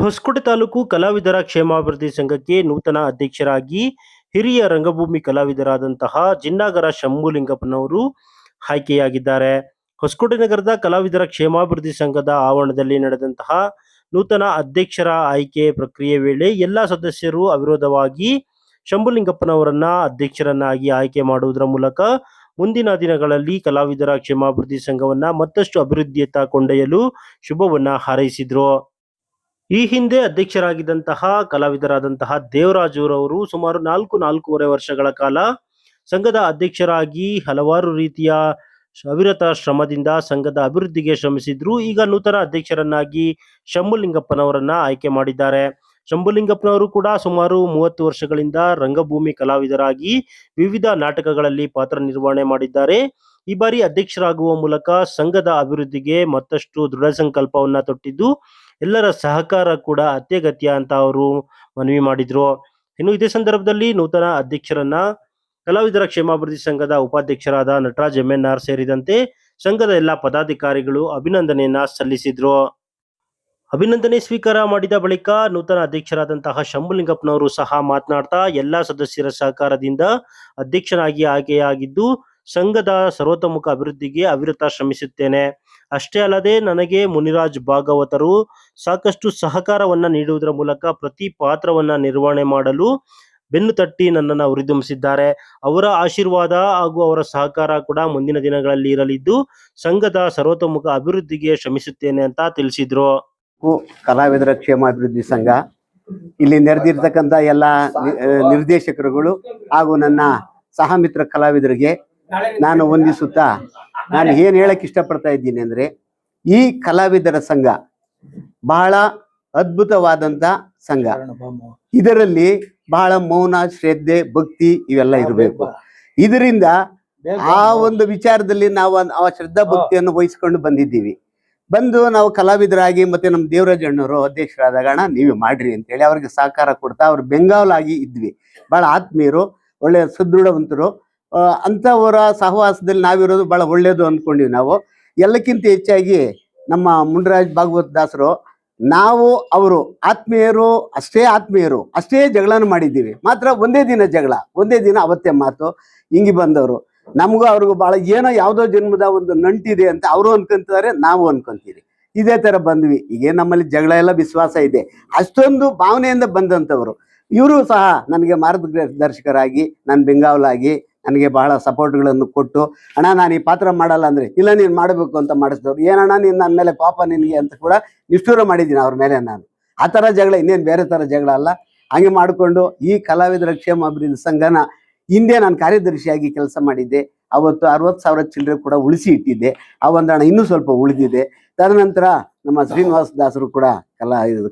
ಹೊಸಕೋಟೆ ತಾಲೂಕು ಕಲಾವಿದರ ಕ್ಷೇಮಾಭಿವೃದ್ಧಿ ಸಂಘಕ್ಕೆ ನೂತನ ಅಧ್ಯಕ್ಷರಾಗಿ ಹಿರಿಯ ರಂಗಭೂಮಿ ಕಲಾವಿದರಾದಂತಹ ಜಿನ್ನಾಗರ ಶಂಭುಲಿಂಗಪ್ಪನವರು ಆಯ್ಕೆಯಾಗಿದ್ದಾರೆ. ಹೊಸಕೋಟೆ ನಗರದ ಕಲಾವಿದರ ಕ್ಷೇಮಾಭಿವೃದ್ಧಿ ಸಂಘದ ಆವರಣದಲ್ಲಿ ನಡೆದಂತಹ ನೂತನ ಅಧ್ಯಕ್ಷರ ಆಯ್ಕೆ ಪ್ರಕ್ರಿಯೆ ವೇಳೆ ಎಲ್ಲ ಸದಸ್ಯರು ಅವಿರೋಧವಾಗಿ ಶಂಭುಲಿಂಗಪ್ಪನವರನ್ನ ಅಧ್ಯಕ್ಷರನ್ನಾಗಿ ಆಯ್ಕೆ ಮಾಡುವುದರ ಮೂಲಕ ಮುಂದಿನ ದಿನಗಳಲ್ಲಿ ಕಲಾವಿದರ ಕ್ಷೇಮಾಭಿವೃದ್ಧಿ ಸಂಘವನ್ನ ಮತ್ತಷ್ಟು ಅಭಿವೃದ್ಧಿಯತ್ತ ಕೊಂಡೊಯ್ಯಲು ಶುಭವನ್ನ ಹಾರೈಸಿದ್ರು. ಈ ಹಿಂದೆ ಅಧ್ಯಕ್ಷರಾಗಿದ್ದಂತಹ ಕಲಾವಿದರಾದಂತಹ ದೇವರಾಜುರವರು ಸುಮಾರು ನಾಲ್ಕೂವರೆ ವರ್ಷಗಳ ಕಾಲ ಸಂಘದ ಅಧ್ಯಕ್ಷರಾಗಿ ಹಲವಾರು ರೀತಿಯ ಅವಿರತ ಶ್ರಮದಿಂದ ಸಂಘದ ಅಭಿವೃದ್ಧಿಗೆ ಶ್ರಮಿಸಿದ್ರು. ಈಗ ನೂತನ ಅಧ್ಯಕ್ಷರನ್ನಾಗಿ ಶಂಭುಲಿಂಗಪ್ಪನವರನ್ನ ಆಯ್ಕೆ ಮಾಡಿದ್ದಾರೆ. ಶಂಭುಲಿಂಗಪ್ಪನವರು ಕೂಡ ಸುಮಾರು 30 ವರ್ಷಗಳಿಂದ ರಂಗಭೂಮಿ ಕಲಾವಿದರಾಗಿ ವಿವಿಧ ನಾಟಕಗಳಲ್ಲಿ ಪಾತ್ರ ನಿರ್ವಹಣೆ ಮಾಡಿದ್ದಾರೆ. ಈ ಬಾರಿ ಅಧ್ಯಕ್ಷರಾಗುವ ಮೂಲಕ ಸಂಘದ ಅಭಿವೃದ್ಧಿಗೆ ಮತ್ತಷ್ಟು ದೃಢ ಸಂಕಲ್ಪವನ್ನ ತೊಟ್ಟಿದ್ದು ಎಲ್ಲರ ಸಹಕಾರ ಕೂಡ ಅತ್ಯಗತ್ಯ ಅಂತ ಅವರು ಮನವಿ ಮಾಡಿದ್ರು. ಇನ್ನು ಇದೇ ಸಂದರ್ಭದಲ್ಲಿ ನೂತನ ಅಧ್ಯಕ್ಷರನ್ನ ಕಲಾವಿದರ ಕ್ಷೇಮಾಭಿವೃದ್ಧಿ ಸಂಘದ ಉಪಾಧ್ಯಕ್ಷರಾದ ನಟರಾಜ್ MNR ಸೇರಿದಂತೆ ಸಂಘದ ಎಲ್ಲ ಪದಾಧಿಕಾರಿಗಳು ಅಭಿನಂದನೆಯನ್ನ ಸಲ್ಲಿಸಿದ್ರು. ಅಭಿನಂದನೆ ಸ್ವೀಕಾರ ಮಾಡಿದ ಬಳಿಕ ನೂತನ ಅಧ್ಯಕ್ಷರಾದಂತಹ ಶಂಭುಲಿಂಗಪ್ಪನವರು ಸಹ ಮಾತನಾಡ್ತಾ ಎಲ್ಲ ಸದಸ್ಯರ ಸಹಕಾರದಿಂದ ಅಧ್ಯಕ್ಷನಾಗಿ ಆಯ್ಕೆಯಾಗಿದ್ದು ಸಂಘದ ಸರ್ವತೋಮುಖ ಅಭಿವೃದ್ಧಿಗೆ ಅವಿರತ ಶ್ರಮಿಸುತ್ತೇನೆ. ಅಷ್ಟೇ ಅಲ್ಲದೆ ನನಗೆ ಮುನಿರಾಜ್ ಭಾಗವತರು ಸಾಕಷ್ಟು ಸಹಕಾರವನ್ನ ನೀಡುವುದರ ಮೂಲಕ ಪ್ರತಿ ಪಾತ್ರವನ್ನ ನಿರ್ವಹಣೆ ಮಾಡಲು ಬೆನ್ನು ತಟ್ಟಿ ನನ್ನನ್ನು ಹುರಿದುಂಬಿಸಿದ್ದಾರೆ. ಅವರ ಆಶೀರ್ವಾದ ಹಾಗೂ ಅವರ ಸಹಕಾರ ಕೂಡ ಮುಂದಿನ ದಿನಗಳಲ್ಲಿ ಇರಲಿದ್ದು ಸಂಘದ ಸರ್ವತೋಮುಖ ಅಭಿವೃದ್ಧಿಗೆ ಶ್ರಮಿಸುತ್ತೇನೆ ಅಂತ ತಿಳಿಸಿದ್ರು. ಕಲಾವಿದರ ಕ್ಷೇಮಾಭಿವೃದ್ಧಿ ಸಂಘ ಇಲ್ಲಿ ನೆರೆದಿರ್ತಕ್ಕಂಥ ಎಲ್ಲ ನಿರ್ದೇಶಕರುಗಳು ಹಾಗೂ ನನ್ನ ಸಹ ಮಿತ್ರ ಕಲಾವಿದರಿಗೆ ನಾನು ವಂದಿಸುತ್ತಾ ನಾನು ಏನ್ ಹೇಳಕ್ ಇಷ್ಟಪಡ್ತಾ ಇದ್ದೀನಿ ಅಂದ್ರೆ, ಈ ಕಲಾವಿದರ ಸಂಘ ಬಹಳ ಅದ್ಭುತವಾದಂತ ಸಂಘ. ಇದರಲ್ಲಿ ಬಹಳ ಮೌನ, ಶ್ರದ್ಧೆ, ಭಕ್ತಿ ಇವೆಲ್ಲ ಇರಬೇಕು. ಇದರಿಂದ ಆ ಒಂದು ವಿಚಾರದಲ್ಲಿ ನಾವು ಆ ಶ್ರದ್ಧಾ ಭಕ್ತಿಯನ್ನು ವಹಿಸ್ಕೊಂಡು ಬಂದಿದ್ದೀವಿ. ಬಂದು ನಾವು ಕಲಾವಿದರಾಗಿ ಮತ್ತೆ ನಮ್ಮ ದೇವರಾಜ್ ಅಣ್ಣವರು ಅಧ್ಯಕ್ಷರಾದಾಗ ಅಣ್ಣ ನೀವೇ ಮಾಡ್ರಿ ಅಂತೇಳಿ ಅವ್ರಿಗೆ ಸಹಕಾರ ಕೊಡ್ತಾ ಅವ್ರು ಬೆಂಗಾವಲಾಗಿ ಇದ್ವಿ. ಬಹಳ ಆತ್ಮೀಯರು, ಒಳ್ಳೆ ಸುದೃಢವಂತರು. ಅಂಥವರ ಸಹವಾಸದಲ್ಲಿ ನಾವಿರೋದು ಬಹಳ ಒಳ್ಳೇದು ಅಂದ್ಕೊಂಡಿವಿ. ನಾವು ಎಲ್ಲಕ್ಕಿಂತ ಹೆಚ್ಚಾಗಿ ನಮ್ಮ ಮುನಿರಾಜ್ ಭಾಗವತ್ ದಾಸರು, ನಾವು ಅವರು ಆತ್ಮೀಯರು, ಅಷ್ಟೇ ಜಗಳನ ಮಾಡಿದ್ದೀವಿ. ಮಾತ್ರ ಒಂದೇ ದಿನ ಜಗಳ, ಒಂದೇ ದಿನ ಅವತ್ತೇ ಮಾತು. ಹಿಂಗೆ ಬಂದವರು ನಮಗೂ ಅವ್ರಿಗೂ ಬಹಳ ಏನೋ ಯಾವುದೋ ಜನ್ಮದ ಒಂದು ನಂಟಿದೆ ಅಂತ ಅವರು ಅನ್ಕೊಂತಾರೆ, ನಾವು ಅನ್ಕೊಂತೀವಿ. ಇದೇ ತರ ಬಂದ್ವಿ. ಈಗ ನಮ್ಮಲ್ಲಿ ಜಗಳ ಎಲ್ಲ ವಿಶ್ವಾಸ ಇದೆ, ಅಷ್ಟೊಂದು ಭಾವನೆಯಿಂದ ಬಂದಂಥವ್ರು. ಇವರು ಸಹ ನನಗೆ ಮಾರ್ಗದರ್ಶಕರಾಗಿ, ನನ್ನ ಬೆಂಗಾವಲಾಗಿ ನನಗೆ ಬಹಳ ಸಪೋರ್ಟ್ಗಳನ್ನು ಕೊಟ್ಟು, ಅಣ್ಣ ನಾನು ಈ ಪಾತ್ರ ಮಾಡಲ್ಲ ಅಂದ್ರೆ ಇಲ್ಲ ನೀನು ಮಾಡಬೇಕು ಅಂತ ಮಾಡಿಸಿದವ್ರು. ಏನಣ್ಣ ನೀನು ನನ್ನ ಮೇಲೆ ಪಾಪ ನಿನಗೆ ಅಂತ ಕೂಡ ನಿಷ್ಠೂರ ಮಾಡಿದ್ದೀನಿ ಅವ್ರ ಮೇಲೆ. ನಾನು ಆ ಥರ ಜಗಳ, ಇನ್ನೇನು ಬೇರೆ ಥರ ಜಗಳ ಅಲ್ಲ. ಹಂಗೆ ಮಾಡಿಕೊಂಡು ಈ ಕಲಾವಿದರ ಕ್ಷೇಮಾಭಿವೃದ್ಧಿ ಸಂಘನ ಹಿಂದೆ ನಾನು ಕಾರ್ಯದರ್ಶಿಯಾಗಿ ಕೆಲಸ ಮಾಡಿದ್ದೆ. ಅವತ್ತು 60,000 ಚಿಲ್ಲರೆ ಕೂಡ ಉಳಿಸಿ ಇಟ್ಟಿದ್ದೆ. ಆ ಒಂದು ಹಣ ಇನ್ನೂ ಸ್ವಲ್ಪ ಉಳಿದಿದೆ. ತದನಂತರ ನಮ್ಮ ಶ್ರೀನಿವಾಸ ದಾಸರು ಕೂಡ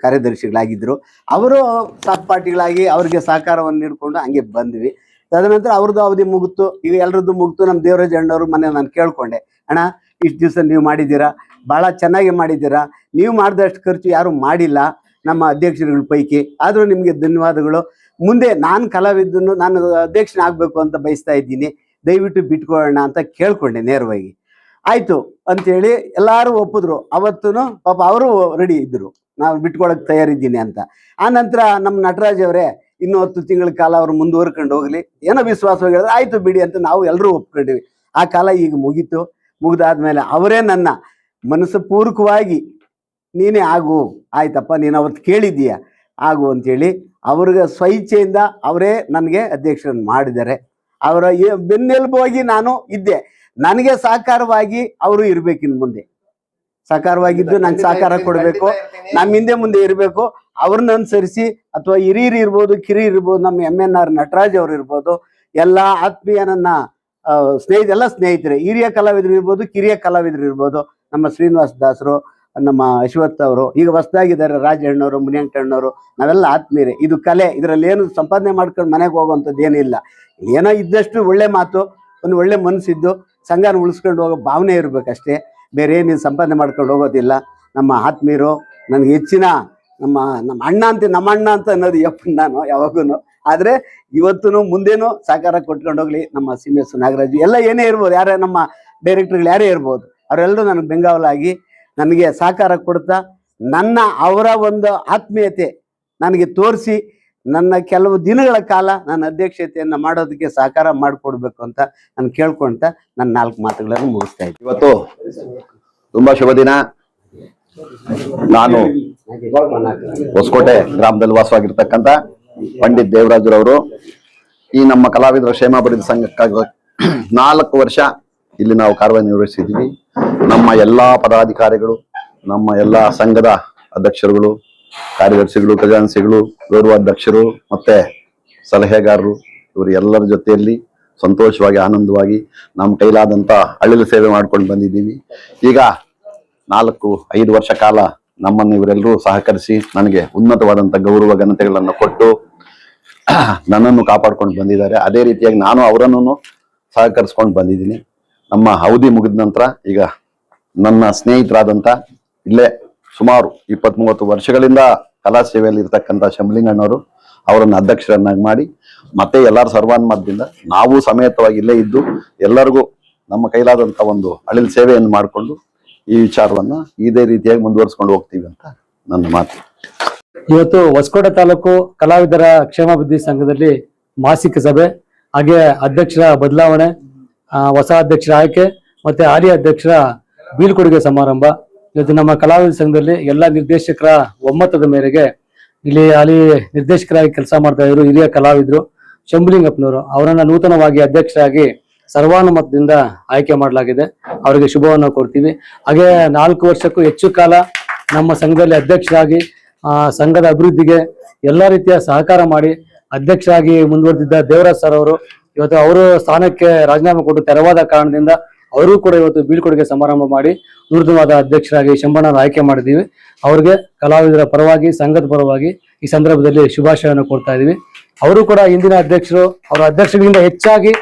ಕಾರ್ಯದರ್ಶಿಗಳಾಗಿದ್ದರು. ಅವರು ಸಹಪಾಠಿಗಳಾಗಿ ಅವರಿಗೆ ಸಹಕಾರವನ್ನು ನೀಡಿಕೊಂಡು ಹಂಗೆ ಬಂದ್ವಿ. ತದನಂತರ ಅವ್ರದ್ದು ಅವಧಿ ಮುಗಿತು, ಈಗ ಎಲ್ಲರದ್ದು ಮುಗಿತು. ನಮ್ಮ ದೇವರಾಜ್ ಅಣ್ಣವರು ಮನೆ ನಾನು ಕೇಳ್ಕೊಂಡೆ, ಅಣ್ಣ ಇಷ್ಟು ದಿವಸ ನೀವು ಮಾಡಿದ್ದೀರಾ, ಭಾಳ ಚೆನ್ನಾಗಿ ಮಾಡಿದ್ದೀರಾ, ನೀವು ಮಾಡಿದಷ್ಟು ಖರ್ಚು ಯಾರು ಮಾಡಿಲ್ಲ ನಮ್ಮ ಅಧ್ಯಕ್ಷರುಗಳ ಪೈಕಿ, ಆದರೂ ನಿಮಗೆ ಧನ್ಯವಾದಗಳು. ಮುಂದೆ ನಾನು ಕಲಾವಿದನ್ನು ನಾನು ಅಧ್ಯಕ್ಷನ ಆಗಬೇಕು ಅಂತ ಬಯಸ್ತಾ ಇದ್ದೀನಿ, ದಯವಿಟ್ಟು ಬಿಟ್ಕೊಳ್ಳೋಣ ಅಂತ ಕೇಳ್ಕೊಂಡೆ ನೇರವಾಗಿ. ಆಯಿತು ಅಂಥೇಳಿ ಎಲ್ಲರೂ ಒಪ್ಪಿದ್ರು. ಅವತ್ತೂ ಪಾಪ ಅವರು ರೆಡಿ ಇದ್ದರು, ನಾವು ಬಿಟ್ಕೊಳಕ್ಕೆ ತಯಾರಿದ್ದೀನಿ ಅಂತ. ಆ ನಂತರ ನಮ್ಮ ನಟರಾಜ್ ಅವರೇ ಇನ್ನೂ 10 ತಿಂಗಳ ಕಾಲ ಅವರು ಮುಂದುವರ್ಕೊಂಡು ಹೋಗಲಿ, ಏನೋ ವಿಶ್ವಾಸವಾಗಿ ಹೇಳಿದ್ರೆ ಆಯಿತು ಬಿಡಿ ಅಂತ ನಾವು ಎಲ್ಲರೂ ಒಪ್ಕೊಂಡ್ವಿ. ಆ ಕಾಲ ಈಗ ಮುಗೀತು. ಮುಗಿದಾದ್ಮೇಲೆ ಅವರೇ ನನ್ನ ಮನಸ್ಸು ಪೂರ್ವಕವಾಗಿ ನೀನೇ ಆಗು, ಆಯ್ತಪ್ಪ ನೀನು ಅವತ್ತು ಕೇಳಿದ್ದೀಯ ಆಗು ಅಂಥೇಳಿ ಅವ್ರಿಗೆ ಸ್ವಇಚ್ಛೆಯಿಂದ ಅವರೇ ನನಗೆ ಅಧ್ಯಕ್ಷರನ್ನು ಮಾಡಿದ್ದಾರೆ. ಅವರ ಬೆನ್ನೆಲುಬಾಗಿ ನಾನು ಇದ್ದೆ. ನನಗೆ ಸಹಕಾರವಾಗಿ ಅವರು ಇರ್ಬೇಕಿನ್ ಮುಂದೆ, ಸಹಕಾರವಾಗಿದ್ದು ನಂಗೆ ಸಹಕಾರ ಕೊಡಬೇಕು, ನಮ್ಮ ಹಿಂದೆ ಮುಂದೆ ಇರಬೇಕು. ಅವ್ರನ್ನ ಅನುಸರಿಸಿ ಅಥವಾ ಹಿರಿಯರು ಇರ್ಬೋದು, ಕಿರಿಯರು ಇರ್ಬೋದು, ನಮ್ಮ MNR ನಟರಾಜ್ ಅವರು ಇರ್ಬೋದು, ಎಲ್ಲ ಆತ್ಮೀಯ ನನ್ನ ಎಲ್ಲ ಸ್ನೇಹಿತರೆ, ಹಿರಿಯ ಕಲಾವಿದರು ಇರ್ಬೋದು, ಕಿರಿಯ ಕಲಾವಿದರು ಇರ್ಬೋದು, ನಮ್ಮ ಶ್ರೀನಿವಾಸ ದಾಸರು, ನಮ್ಮ ಅಶ್ವಥ್ ಅವರು, ಈಗ ಹೊಸದಾಗಿದ್ದಾರೆ ರಾಜ ಅಣ್ಣವರು, ಮುನಿಯಂಕಣ್ಣವರು, ನಾವೆಲ್ಲ ಆತ್ಮೀಯರೇ. ಇದು ಕಲೆ, ಇದರಲ್ಲಿ ಏನು ಸಂಪಾದನೆ ಮಾಡ್ಕೊಂಡು ಮನೆಗೆ ಹೋಗುವಂಥದ್ದು ಏನಿಲ್ಲ. ಏನೋ ಇದ್ದಷ್ಟು ಒಳ್ಳೆ ಮಾತು, ಒಂದು ಒಳ್ಳೆ ಮನಸ್ಸಿದ್ದು ಸಂಘನ ಉಳಿಸ್ಕೊಂಡು ಹೋಗೋ ಭಾವನೆ ಇರಬೇಕಷ್ಟೇ, ಬೇರೆ ಏನು ಸಂಪಾದನೆ ಮಾಡ್ಕೊಂಡು ಹೋಗೋದಿಲ್ಲ. ನಮ್ಮ ಆತ್ಮೀಯರು, ನನಗೆ ಹೆಚ್ಚಿನ ನಮ್ಮ ಅಣ್ಣ ಅಂತ ಅನ್ನೋದು ನಾನು ಯಾವಾಗೂ. ಆದರೆ ಇವತ್ತು ಮುಂದೇನು ಸಹಕಾರ ಕೊಟ್ಕೊಂಡು ಹೋಗ್ಲಿ. ನಮ್ಮ CMS ನಾಗರಾಜು ಎಲ್ಲ ಏನೇ ಇರ್ಬೋದು, ಯಾರೇ ನಮ್ಮ ಡೈರೆಕ್ಟರ್ಗಳು ಯಾರೇ ಇರ್ಬೋದು, ಅವರೆಲ್ಲರೂ ನನಗೆ ಬೆಂಗಾವಲಾಗಿ ನನಗೆ ಸಹಕಾರ ಕೊಡ್ತಾ ಅವರ ಒಂದು ಆತ್ಮೀಯತೆ ನನಗೆ ತೋರಿಸಿ ನನ್ನ ಕೆಲವು ದಿನಗಳ ಕಾಲ ನನ್ನ ಅಧ್ಯಕ್ಷತೆಯನ್ನು ಮಾಡೋದಕ್ಕೆ ಸಹಕಾರ ಮಾಡಿಕೊಡ್ಬೇಕು ಅಂತ ನಾನು ಕೇಳ್ಕೊಂತ ನನ್ನ 4 ಮಾತುಗಳನ್ನು ಮುಗಿಸ್ತಾ ಇದ್ದೀನಿ. ಇವತ್ತು ತುಂಬಾ ಶುಭ ದಿನ. ನಾನು ಹೊಸಕೋಟೆ ಗ್ರಾಮದಲ್ಲಿ ವಾಸವಾಗಿರ್ತಕ್ಕಂಥ ಪಂಡಿತ್ ದೇವರಾಜರವರು ಈ ನಮ್ಮ ಕಲಾವಿದರ ಕ್ಷೇಮಾಭಿವೃದ್ಧಿ ಸಂಘಕ್ಕಾಗಿ 4 ವರ್ಷ ಇಲ್ಲಿ ನಾವು ಕಾರ್ಯನಿರ್ವಹಿಸಿದ್ವಿ. ನಮ್ಮ ಎಲ್ಲಾ ಪದಾಧಿಕಾರಿಗಳು, ನಮ್ಮ ಎಲ್ಲಾ ಸಂಘದ ಅಧ್ಯಕ್ಷರುಗಳು, ಕಾರ್ಯದರ್ಶಿಗಳು, ಖಜಾನ್ಸಿಗಳು, ಗೌರವಾಧ್ಯಕ್ಷರು ಮತ್ತೆ ಸಲಹೆಗಾರರು ಇವರು ಎಲ್ಲರ ಜೊತೆಯಲ್ಲಿ ಸಂತೋಷವಾಗಿ ಆನಂದವಾಗಿ ನಮ್ಮ ಕೈಲಾದಂತ ಅಳಿಲು ಸೇವೆ ಮಾಡ್ಕೊಂಡು ಬಂದಿದ್ದೀವಿ. ಈಗ 4-5 ವರ್ಷ ಕಾಲ ನಮ್ಮನ್ನು ಇವರೆಲ್ಲರೂ ಸಹಕರಿಸಿ ನನಗೆ ಉನ್ನತವಾದಂತ ಗೌರವ ಘನತೆಗಳನ್ನು ಕೊಟ್ಟು ನನ್ನನ್ನು ಕಾಪಾಡ್ಕೊಂಡು ಬಂದಿದ್ದಾರೆ. ಅದೇ ರೀತಿಯಾಗಿ ನಾನು ಅವರನ್ನು ಸಹಕರಿಸ್ಕೊಂಡು ಬಂದಿದ್ದೀನಿ. ನಮ್ಮ ಅವಧಿ ಮುಗಿದ ನಂತರ ಈಗ ನನ್ನ ಸ್ನೇಹಿತರಾದಂತ ಇಲ್ಲೇ ಸುಮಾರು 20-30 ವರ್ಷಗಳಿಂದ ಕಲಾ ಸೇವೆಯಲ್ಲಿ ಇರ್ತಕ್ಕಂಥ ಶಂಭುಲಿಂಗಣ್ಣವರು ಅವರನ್ನು ಅಧ್ಯಕ್ಷರನ್ನಾಗಿ ಮಾಡಿ ಮತ್ತೆ ಎಲ್ಲರ ಸರ್ವಾನುಮತದಿಂದ ನಾವು ಸಮೇತವಾಗಿ ಇಲ್ಲೇ ಇದ್ದು ಎಲ್ಲರಿಗೂ ನಮ್ಮ ಕೈಲಾದಂತ ಒಂದು ಅಳಿಲ್ ಸೇವೆಯನ್ನು ಮಾಡಿಕೊಂಡು ಈ ವಿಚಾರವನ್ನ ಇದೇ ರೀತಿಯಾಗಿ ಮುಂದುವರಿಸ್ಕೊಂಡು ಹೋಗ್ತೀವಿ ಅಂತ ನನ್ನ ಮಾತು. ಇವತ್ತು ಹೊಸಕೋಟೆ ತಾಲೂಕು ಕಲಾವಿದರ ಕ್ಷೇಮಾಭಿವೃದ್ಧಿ ಸಂಘದಲ್ಲಿ ಮಾಸಿಕ ಸಭೆ, ಹಾಗೆ ಅಧ್ಯಕ್ಷರ ಬದಲಾವಣೆ, ಹೊಸ ಅಧ್ಯಕ್ಷರ ಆಯ್ಕೆ ಮತ್ತೆ ಹಾಲಿ ಅಧ್ಯಕ್ಷರ ಬೀಳ್ಕೊಡುಗೆ ಸಮಾರಂಭ. ಇವತ್ತು ನಮ್ಮ ಕಲಾವಿದ ಸಂಘದಲ್ಲಿ ಎಲ್ಲ ನಿರ್ದೇಶಕರ ಒಮ್ಮತದ ಮೇರೆಗೆ ಇಲ್ಲಿ ಹಾಲಿ ನಿರ್ದೇಶಕರಾಗಿ ಕೆಲಸ ಮಾಡ್ತಾ ಇದ್ರು ಹಿರಿಯ ಕಲಾವಿದರು ಶಂಭುಲಿಂಗಪ್ಪನವರು ಅವರನ್ನ ನೂತನವಾಗಿ ಅಧ್ಯಕ್ಷರಾಗಿ ಸರ್ವಾನುಮತದಿಂದ ಆಯ್ಕೆ ಮಾಡಲಾಗಿದೆ. ಅವರಿಗೆ ಶುಭವನ್ನು ಕೋರ್ತೀವಿ. ಹಾಗೆ 4 ವರ್ಷಕ್ಕೂ ಹೆಚ್ಚು ಕಾಲ ನಮ್ಮ ಸಂಘದಲ್ಲಿ ಅಧ್ಯಕ್ಷರಾಗಿ ಸಂಘದ ಅಭಿವೃದ್ಧಿಗೆ ಎಲ್ಲ ರೀತಿಯ ಸಹಕಾರ ಮಾಡಿ ಅಧ್ಯಕ್ಷರಾಗಿ ಮುಂದುವರೆದಿದ್ದ ದೇವರಾಜ್ ಸರ್ ಅವರು ಇವತ್ತು ಅವರು ಸ್ಥಾನಕ್ಕೆ ರಾಜೀನಾಮೆ ಕೊಟ್ಟು ತೆರವಾದ ಕಾರಣದಿಂದ ಅವರು ಕೂಡ ಇವತ್ತು ಬೀಳ್ಕೊಡುಗೆ ಸಮಾರಂಭ ಮಾಡಿ ನೂತನವಾದ ಅಧ್ಯಕ್ಷರಾಗಿ ಶಂಭಣ್ಣನ ಆಯ್ಕೆ ಮಾಡಿದ್ದೀವಿ. ಅವ್ರಿಗೆ ಕಲಾವಿದರ ಪರವಾಗಿ ಸಂಘದ ಪರವಾಗಿ ಈ ಸಂದರ್ಭದಲ್ಲಿ ಶುಭಾಶಯವನ್ನು ಕೊಡ್ತಾ ಇದೀವಿ. ಅವರು ಕೂಡ ಇಂದಿನ ಅಧ್ಯಕ್ಷರು, ಅವರ ಅಧ್ಯಕ್ಷರಿಂದ ಹೆಚ್ಚಾಗಿ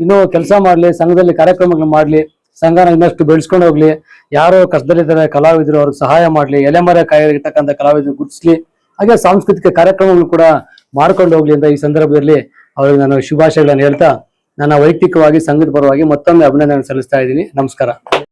ಇನ್ನೂ ಕೆಲಸ ಮಾಡಲಿ, ಸಂಘದಲ್ಲಿ ಕಾರ್ಯಕ್ರಮಗಳು ಮಾಡಲಿ, ಸಂಘನ ಇನ್ನಷ್ಟು ಬೆಳೆಸ್ಕೊಂಡು ಹೋಗ್ಲಿ, ಯಾರೋ ಕಷ್ಟದಲ್ಲಿದ್ದಾರೆ ಕಲಾವಿದರು ಅವ್ರಿಗೆ ಸಹಾಯ ಮಾಡಲಿ, ಎಲೆಮರೆ ಕಾಯಿರ್ತಕ್ಕಂಥ ಕಲಾವಿದರು ಗುರುತಿಸ್ಲಿ, ಹಾಗೆ ಸಾಂಸ್ಕೃತಿಕ ಕಾರ್ಯಕ್ರಮಗಳು ಕೂಡ ಮಾಡ್ಕೊಂಡು ಹೋಗ್ಲಿ ಅಂತ ಈ ಸಂದರ್ಭದಲ್ಲಿ ಅವರಿಗೆ ನಾನು ಶುಭಾಶಯಗಳನ್ನು ಹೇಳ್ತಾ ನನ್ನ ವೈಯಕ್ತಿಕವಾಗಿ ಸಂಘದ ಪರವಾಗಿ ಮತ್ತೊಮ್ಮೆ ಅಭಿನಂದನೆ ಸಲ್ಲಿಸ್ತಾ ಇದ್ದೀನಿ. ನಮಸ್ಕಾರ.